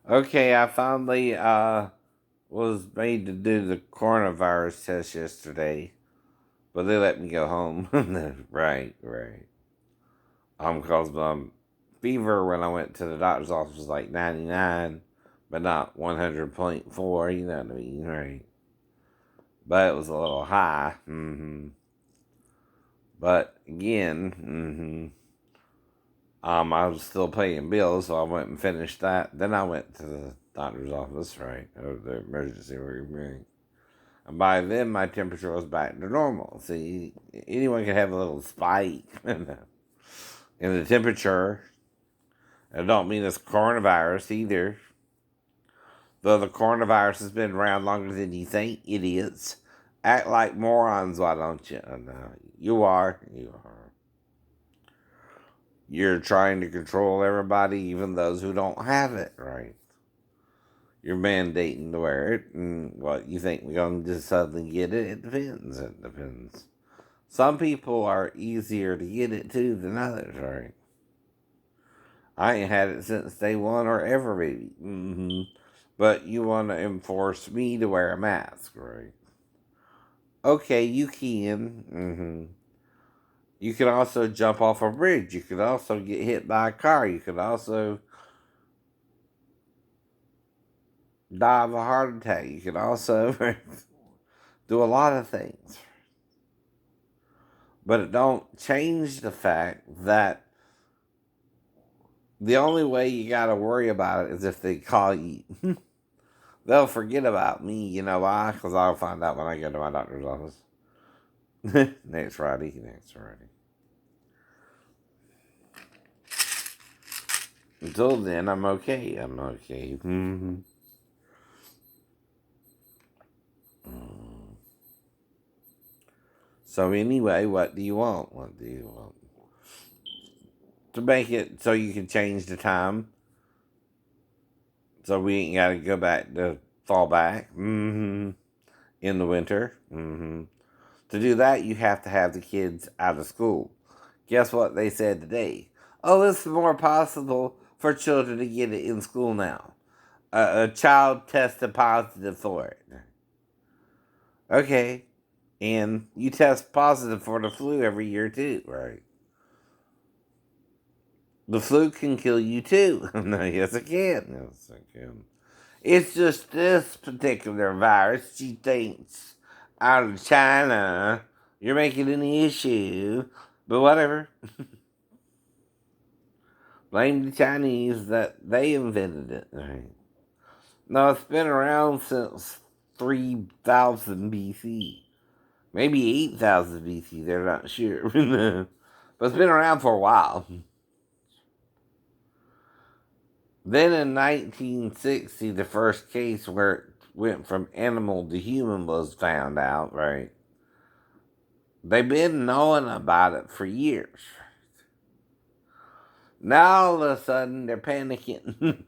Okay, I finally was made to do the coronavirus test yesterday, but they let me go home. Right. Cause my fever when I went to the doctor's office was like 99, but not 100.4. You know what I mean, right? But it was a little high. But again, I was still paying bills, so I went and finished that. Then I went to the doctor's office, right, or the emergency room, right. And by then, my temperature was back to normal. See, anyone can have a little spike in the temperature. I don't mean it's coronavirus either. Though the coronavirus has been around longer than you think, idiots. Act like morons, why don't you? No, you are. You are. You're trying to control everybody, even those who don't have it, right? You're mandating to wear it, and what, you think we're going to just suddenly get it? It depends. It depends. Some people are easier to get it to than others, right? I ain't had it since day one or ever, baby. But you want to enforce me to wear a mask, right? Okay, you can. You can also jump off a bridge. You could also get hit by a car. You could also die of a heart attack. You could also do a lot of things. But it don't change the fact that the only way you got to worry about it is if they call you. They'll forget about me. You know why? Because I'll find out when I go to my doctor's office. Next Friday. Next Friday. Until then, I'm okay. I'm okay. So anyway, what do you want? What do you want? To make it so you can change the time, so we ain't got to go back to fall back. In the winter. To do that, you have to have the kids out of school. Guess what they said today? Oh, it's more possible for children to get it in school now. A child tested positive for it. Okay. And you test positive for the flu every year, too, right? The flu can kill you, too. No, yes, it can. Yes, it can. It's just this particular virus she thinks out of China. You're making an issue. But whatever. Blame the Chinese that they invented it. Right? No, it's been around since 3000 BC. Maybe 8000 BC, they're not sure. But it's been around for a while. Then in 1960, the first case where it went from animal to human was found out, right? They've been knowing about it for years. Now all of a sudden they're panicking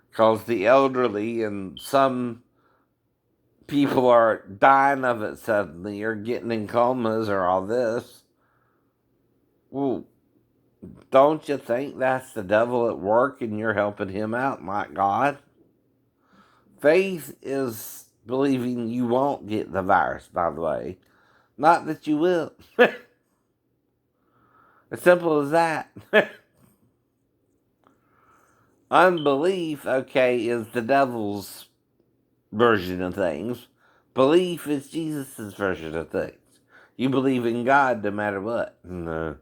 because the elderly and some people are dying of it suddenly or getting in comas or all this. Well, don't you think that's the devil at work and you're helping him out, my God? Faith is believing you won't get the virus, by the way. Not that you will. As simple as that. Unbelief, okay, is the devil's version of things. Belief is Jesus' version of things. You believe in God no matter what. No.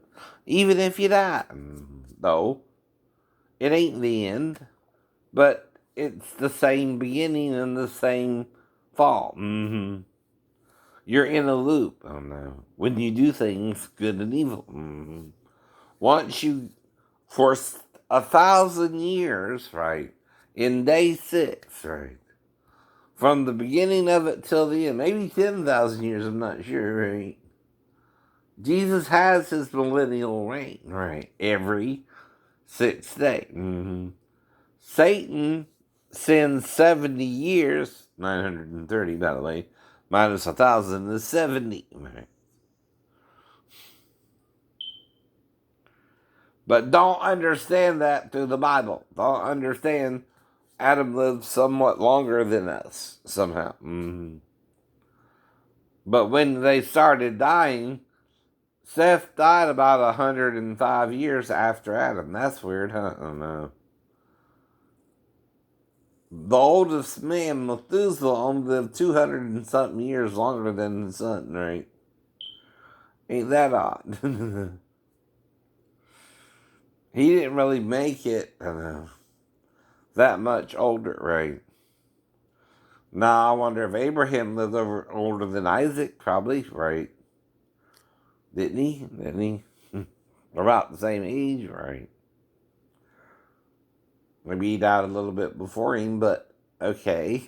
Even if you die. No. It ain't the end. But it's the same beginning and the same fall. You're in a loop. Oh no. When you do things, good and evil. Once you, for 1,000 years, right, in day 6, right, from the beginning of it till the end, maybe 10,000 years, I'm not sure, right? Jesus has his millennial reign, right, every 6th day. Satan sends 70 years, 930 by the way, minus 1,000 is 70, right? But don't understand that through the Bible. Don't understand Adam lived somewhat longer than us, somehow. But when they started dying, Seth died about 105 years after Adam. That's weird, huh? I don't know. The oldest man, Methuselah, only lived 200 and something years longer than his son, right? Ain't that odd? He didn't really make it that much older, right? Now, I wonder if Abraham lived older than Isaac, probably, right? Didn't he? Didn't he? About the same age, right? Maybe he died a little bit before him, but okay.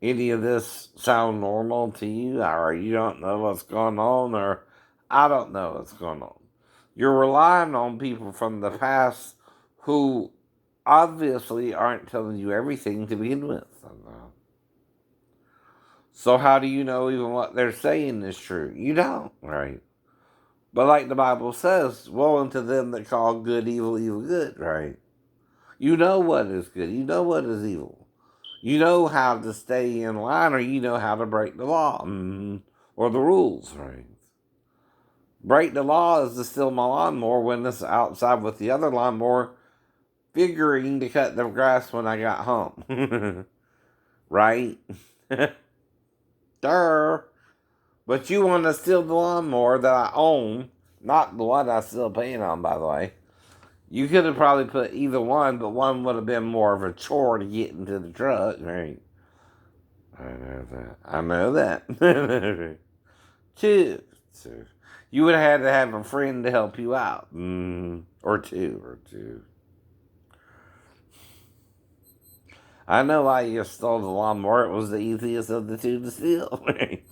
Any of this sound normal to you, or you don't know what's going on, or I don't know what's going on? You're relying on people from the past who obviously aren't telling you everything to begin with. So how do you know even what they're saying is true? You don't, right? But like the Bible says, woe unto them that call good evil, evil good, right? You know what is good. You know what is evil. You know how to stay in line, or you know how to break the law or the rules, right? Break the law is to steal my lawnmower when it's outside with the other lawnmower, figuring to cut the grass when I got home, right? Durr. But you want to steal the lawnmower that I own, not the one I still paying on, by the way. You could have probably put either one, but one would have been more of a chore to get into the truck, right? I know that. I know that. Two. Two. You would have had to have a friend to help you out. Or two. I know why you stole the lawnmower. It was the easiest of the two to steal, right?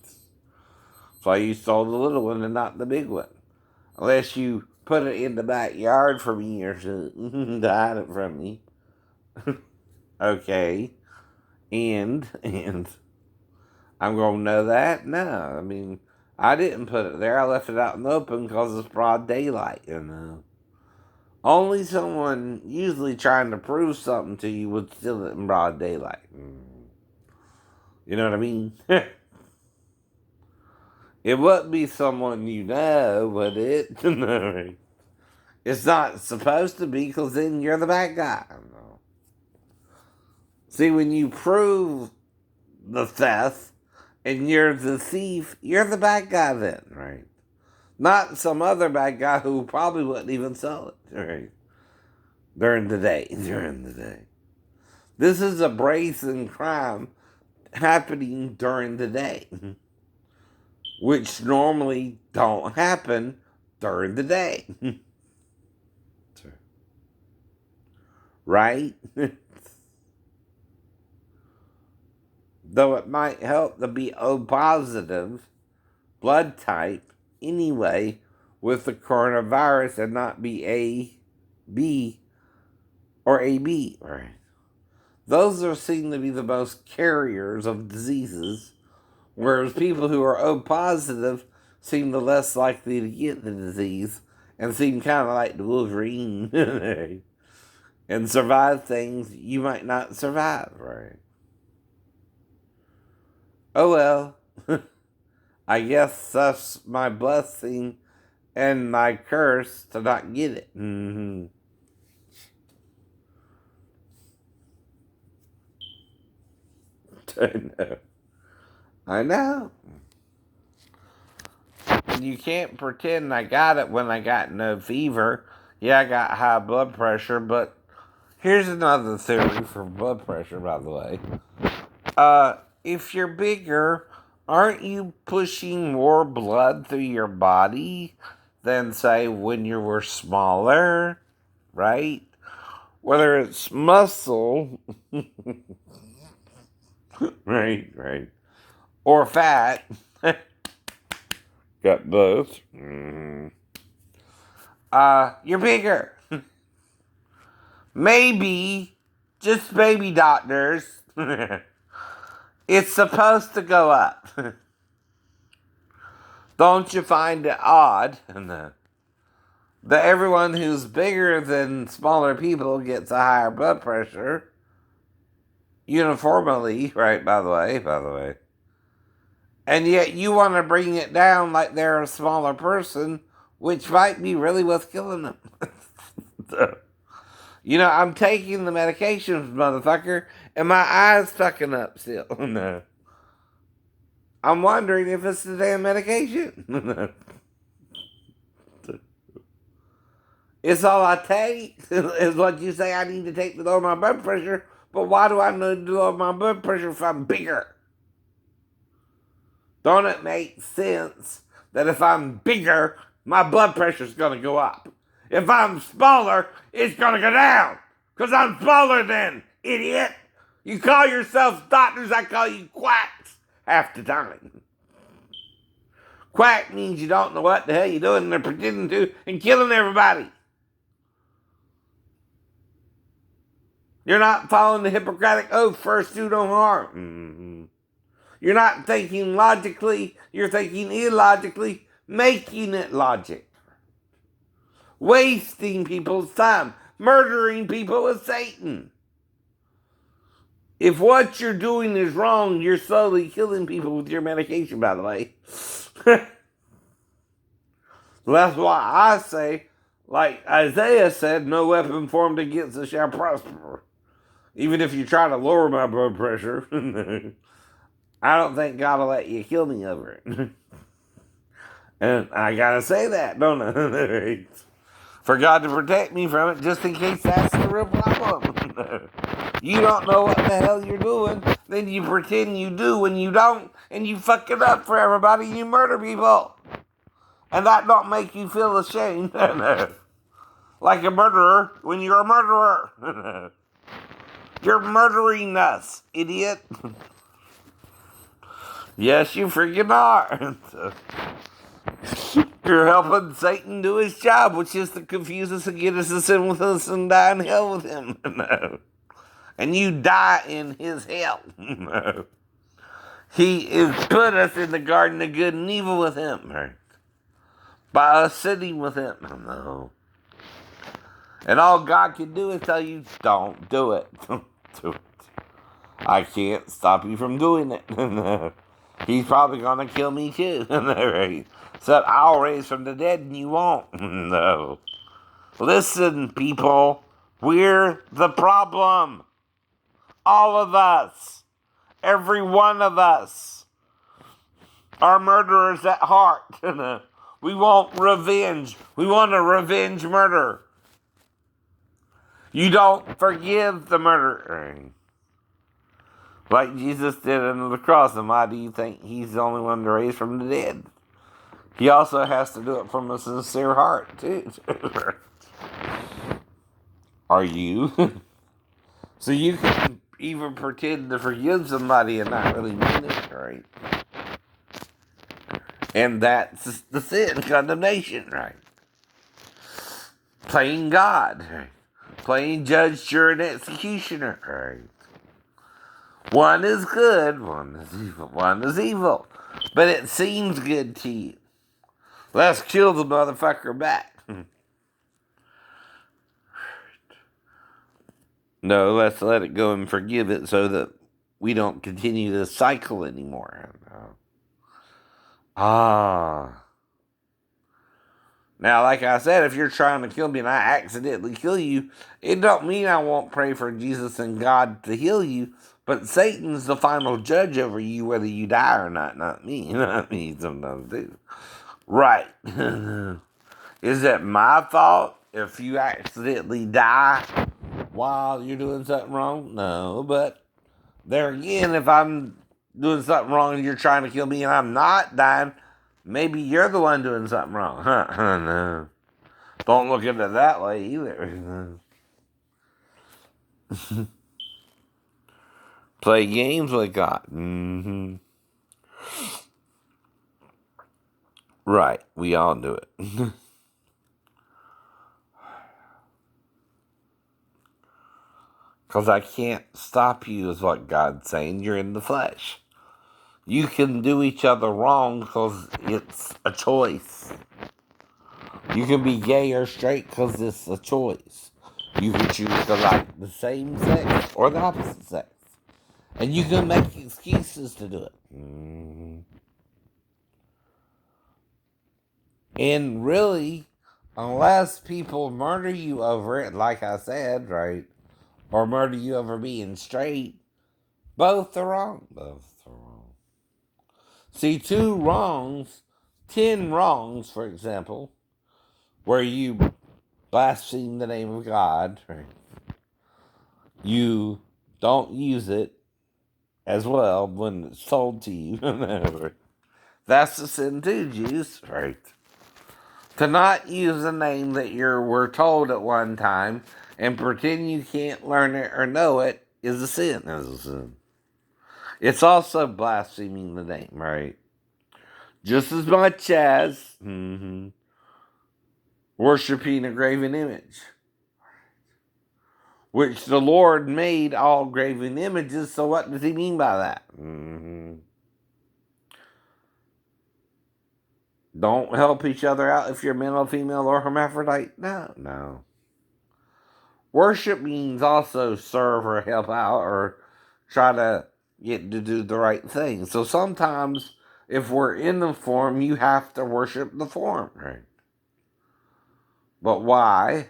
So you stole the little one and not the big one. Unless you put it in the backyard for me or something to hide it from me. Okay. And I'm going to know that? No. I mean, I didn't put it there. I left it out in the open because it's broad daylight, you know. Only someone usually trying to prove something to you would steal it in broad daylight. You know what I mean? It wouldn't be someone you know, would it? No. It's not supposed to be, because then you're the bad guy. See, when you prove the theft and you're the thief, you're the bad guy then, right? Not some other bad guy who probably wouldn't even sell it, right? During the day. This is a brazen crime happening during the day, which normally don't happen during the day. Right? Though it might help to be O positive blood type anyway with the coronavirus and not be A, B, or AB. Right. Those are seen to be the most carriers of diseases, whereas people who are O positive seem the less likely to get the disease and seem kind of like the Wolverine and survive things you might not survive, right? Oh well, I guess that's my blessing and my curse to not get it. I know. You can't pretend I got it when I got no fever. Yeah, I got high blood pressure, but here's another theory for blood pressure, by the way. If you're bigger, aren't you pushing more blood through your body than, say, when you were smaller? Right? Whether it's muscle, right, or fat, got both. You're bigger. Maybe, just baby doctors, it's supposed to go up. Don't you find it odd that everyone who's bigger than smaller people gets a higher blood pressure uniformly, right? By the way. And yet you want to bring it down like they're a smaller person, which might be really what's killing them. I'm taking the medications, motherfucker, and my eyes fucking up still. No. I'm wondering if it's the damn medication. It's all I take, is what you say I need to take to lower my blood pressure, but why do I need to lower my blood pressure if I'm bigger? Don't it make sense that if I'm bigger, my blood pressure's gonna go up? If I'm smaller, it's gonna go down. Because I'm smaller than, idiot. You call yourselves doctors, I call you quacks half the time. Quack means you don't know what the hell you're doing and they're pretending to and killing everybody. You're not following the Hippocratic Oath, first do no harm. Mm-hmm. You're not thinking logically, you're thinking illogically, making it logic. Wasting people's time, murdering people with Satan. If what you're doing is wrong, you're slowly killing people with your medication, by the way. That's why I say, like Isaiah said, no weapon formed against us shall prosper. Even if you try to lower my blood pressure, I don't think God will let you kill me over it. And I gotta say that, don't I? For God to protect me from it, just in case that's the real problem. You don't know what the hell you're doing, then you pretend you do when you don't, and you fuck it up for everybody, and you murder people. And that don't make you feel ashamed. Like a murderer when you're a murderer. You're murdering us, idiot. Yes, you freaking are. You're helping Satan do his job, which is to confuse us and get us to sin with us and die in hell with him. And you die in his hell. He has put us in the garden of good and evil with him. Right? By us sitting with him. No. And all God can do is tell you, don't do it. Don't do it. I can't stop you from doing it. He's probably going to kill me too. Right? So I'll raise from the dead and you won't. No. Listen, people. We're the problem. All of us. Every one of us are murderers at heart. We want revenge. We want a revenge murder. You don't forgive the murderer. Like Jesus did on the cross. And why do you think he's the only one to raise from the dead? He also has to do it from a sincere heart, too. Are you? So you can even pretend to forgive somebody and not really mean it, right? And that's the sin, condemnation, right? Playing God, right? Playing judge, jury, and executioner, right? One is good, one is evil. One is evil. But it seems good to you. Let's kill the motherfucker back. No, let's let it go and forgive it so that we don't continue this cycle anymore. Ah. Now, like I said, if you're trying to kill me and I accidentally kill you, it don't mean I won't pray for Jesus and God to heal you, but Satan's the final judge over you, whether you die or not me. You know what I mean? Sometimes do. Right. Is it my fault if you accidentally die while you're doing something wrong? No, but there again, if I'm doing something wrong and you're trying to kill me and I'm not dying, maybe you're the one doing something wrong. No. Don't look at it that way either. Play games with God. Mm-hmm. Right. We all do it. Because I can't stop you is what God's saying. You're in the flesh. You can do each other wrong because it's a choice. You can be gay or straight because it's a choice. You can choose to like the same sex or the opposite sex. And you can make excuses to do it. And really, unless people murder you over it, like I said, right? Or murder you over being straight, both are wrong. Both are wrong. See, 2 wrongs, 10 wrongs, for example, where you blaspheme the name of God, right? You don't use it as well when it's told to you. That's the sin too, Jews, right? To not use a name that you were told at one time and pretend you can't learn it or know it is a sin. Is a sin. It's also blaspheming the name, right? Just as much as worshiping a graven image, which the Lord made all graven images. So what does he mean by that? Don't help each other out if you're male, female, or hermaphrodite. No. Worship means also serve or help out or try to get to do the right thing. So sometimes if we're in the form, you have to worship the form, right? But why?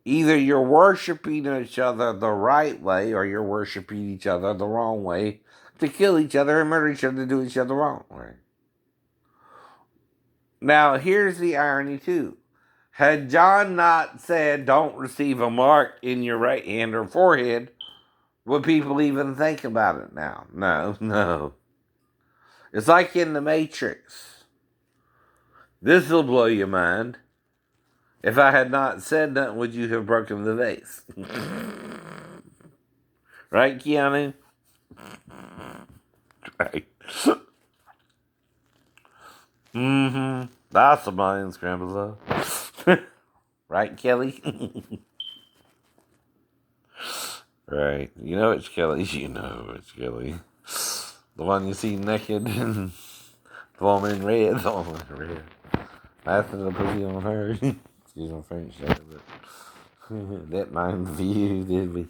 Either you're worshiping each other the right way or you're worshiping each other the wrong way to kill each other and murder each other, do each other wrong, right? Now, here's the irony, too. Had John not said, don't receive a mark in your right hand or forehead, would people even think about it now? No. It's like in the Matrix. This'll blow your mind. If I had not said nothing, would you have broken the vase? Right, Keanu? Right. That's a my unscrambled love. Right, Kelly? Right. You know it's Kelly. You know it's Kelly. The one you see naked and the woman in red. The woman in red. After the pussy on her. Excuse my French there, but didn't mind the view, did we?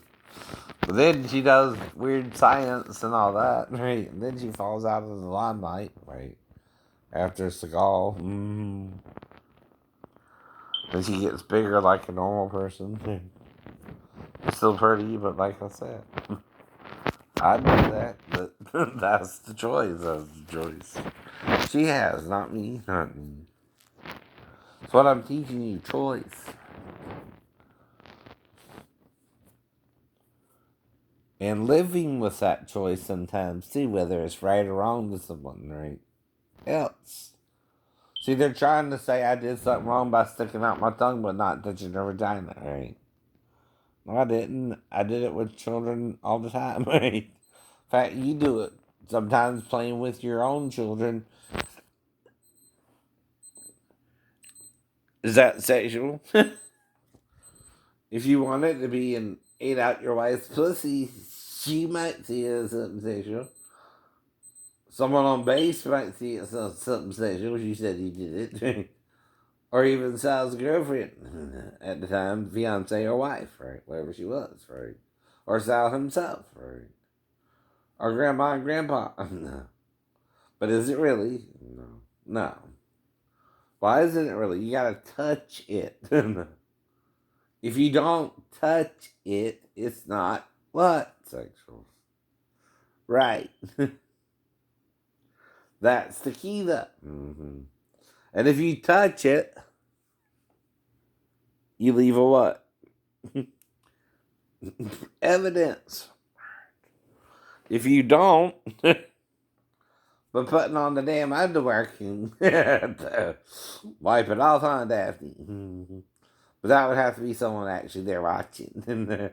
But then she does weird science and all that, right? And then she falls out of the limelight, right? After Seagal. Then she gets bigger like a normal person. Still pretty, but like I said, I do that. But that's the choice. That's the choice. She has, not me. Not me. That's what I'm teaching you, choice. And living with that choice sometimes too, whether it's right or wrong to someone, right? Else. See, they're trying to say I did something wrong by sticking out my tongue but not touching their vagina, right? No, I didn't. I did it with children all the time, right? In fact, you do it sometimes playing with your own children. Is that sexual? If you want it to be and ate out your wife's pussy, she might see it as something sexual. Someone on base might see it as something sexual. She said he did it. Or even Sal's girlfriend at the time, fiance or wife, right? Whatever she was, right? Or Sal himself, right? Or grandma and grandpa. No. But is it really? No. Why isn't it really? You gotta touch it. If you don't touch it, it's not what? Sexual. Right. That's the key though. And if you touch it, you leave a what? Evidence. If you don't, but putting on the damn underwear can wipe it off, huh, Daphne? But that would have to be someone actually there watching.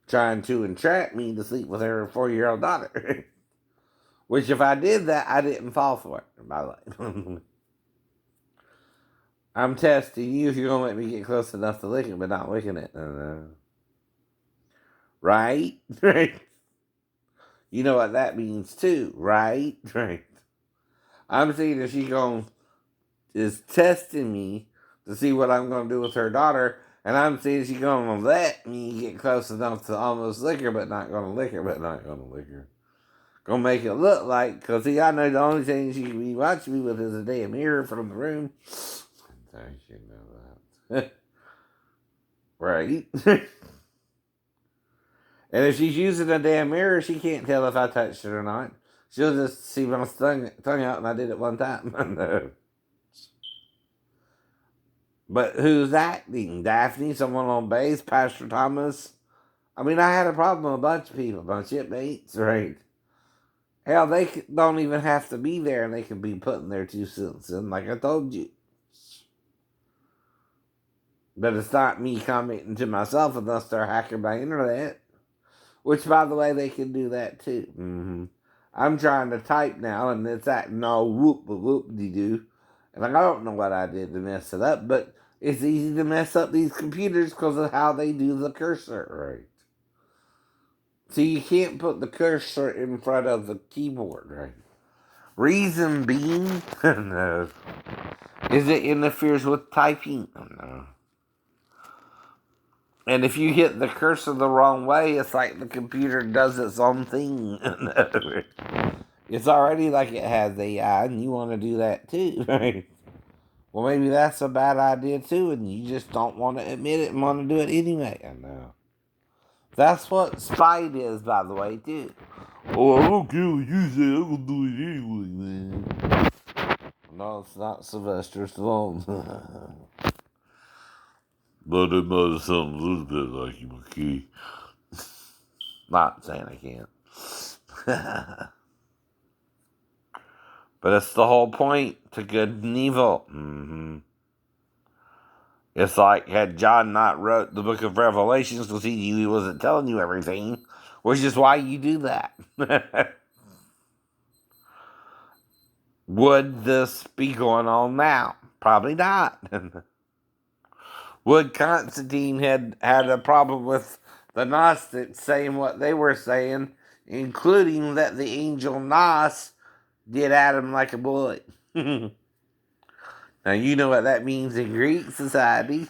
Trying to entrap me to sleep with her 4-year-old daughter. Which, if I did that, I didn't fall for it, by the way. I'm testing you if you're going to let me get close enough to lick it, but not licking it. Right? Right? You know what that means, too, right? Right. I'm seeing if she is testing me to see what I'm going to do with her daughter, and I'm seeing she going to let me get close enough to almost lick her, but not going to lick her, but not going to lick her. Gonna make it look like, because see, I know the only thing she can be watching me with is a damn mirror from the room. I should know that. Right? And if she's using a damn mirror, she can't tell if I touched it or not. She'll just see my tongue out, and I did it one time. No. But who's acting? Daphne, someone on base, Pastor Thomas. I mean, I had a problem with a bunch of people, my shipmates, right? Hell, they don't even have to be there, and they can be putting their 2 cents in, like I told you. But it's not me commenting to myself unless they're hacking my internet. Which, by the way, they can do that too. Mm-hmm. I'm trying to type now, and it's acting all whoop-de-doo. And I don't know what I did to mess it up, but it's easy to mess up these computers because of how they do the cursor, right? So you can't put the cursor in front of the keyboard, right? Reason being, no, is it interferes with typing. No. And if you hit the cursor the wrong way, it's like the computer does its own thing. It's already like it has AI, and you want to do that too, right? Well, maybe that's a bad idea too, and you just don't want to admit it and want to do it anyway. I know. That's what spite is, by the way, too. Oh, I don't care what you say. I'm gonna do it anyway, man. No, it's not Sylvester Stallone. But it might sound a little bit like him, okay? Not saying I can't. But it's the whole point to good and evil. Mm-hmm. It's like, had John not wrote the book of Revelations because he knew he wasn't telling you everything, which is why you do that. Would this be going on now? Probably not. Would Constantine had a problem with the Gnostics saying what they were saying, including that the angel Nos did Adam like a boy? Now you know what that means in Greek society.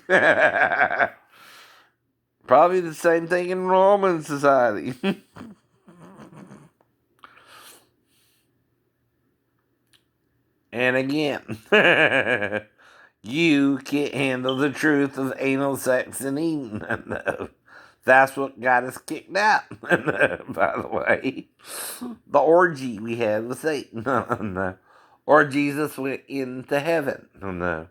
Probably the same thing in Roman society. And again, you can't handle the truth of anal sex and Eden. No. That's what got us kicked out, by the way. The orgy we had with Satan. No. Or Jesus went into heaven. No.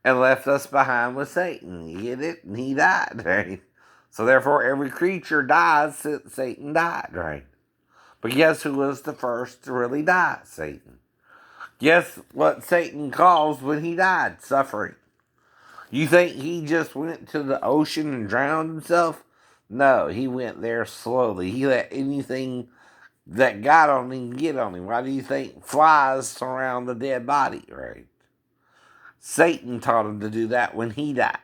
And left us behind with Satan. He hit it and he died, right? So therefore every creature dies since Satan died, right? But guess who was the first to really die? Satan. Guess what Satan caused when he died? Suffering. You think he just went to the ocean and drowned himself? No, he went there slowly. He let anything that got on him get on him. Why do you think flies surround the dead body, right? Satan taught him to do that when he died.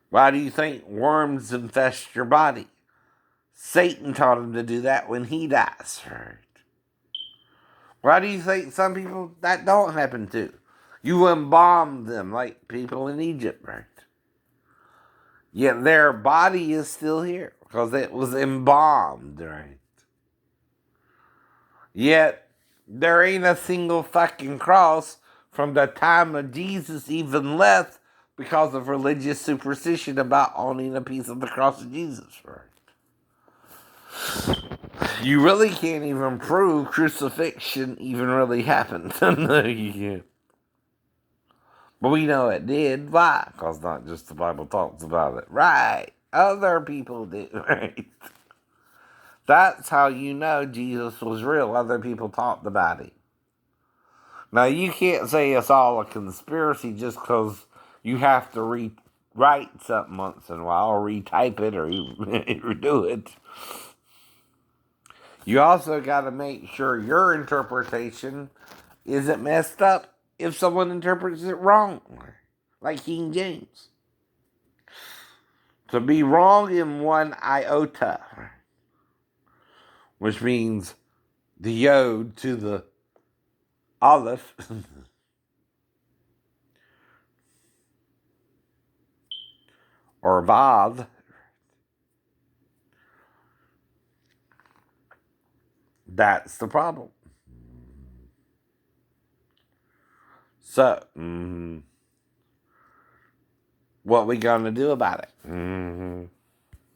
Why do you think worms infest your body? Satan taught him to do that when he dies, right? Why do you think some people that don't happen to? You embalm them like people in Egypt, right? Yet their body is still here because it was embalmed, right? Yet there ain't a single fucking cross from the time of Jesus even left because of religious superstition about owning a piece of the cross of Jesus, right? You really can't even prove crucifixion even really happened. No, you can't. But we know it did. Why? Because not just the Bible talks about it. Right. Other people did. Right. That's how you know Jesus was real. Other people talked about it. Now, you can't say it's all a conspiracy just because you have to rewrite something once in a while or retype it or redo it. You also got to make sure your interpretation isn't messed up if someone interprets it wrong, like King James. To be wrong in one iota, which means the yod to the Olive. Or Vav. That's the problem. So, what we gonna do about it?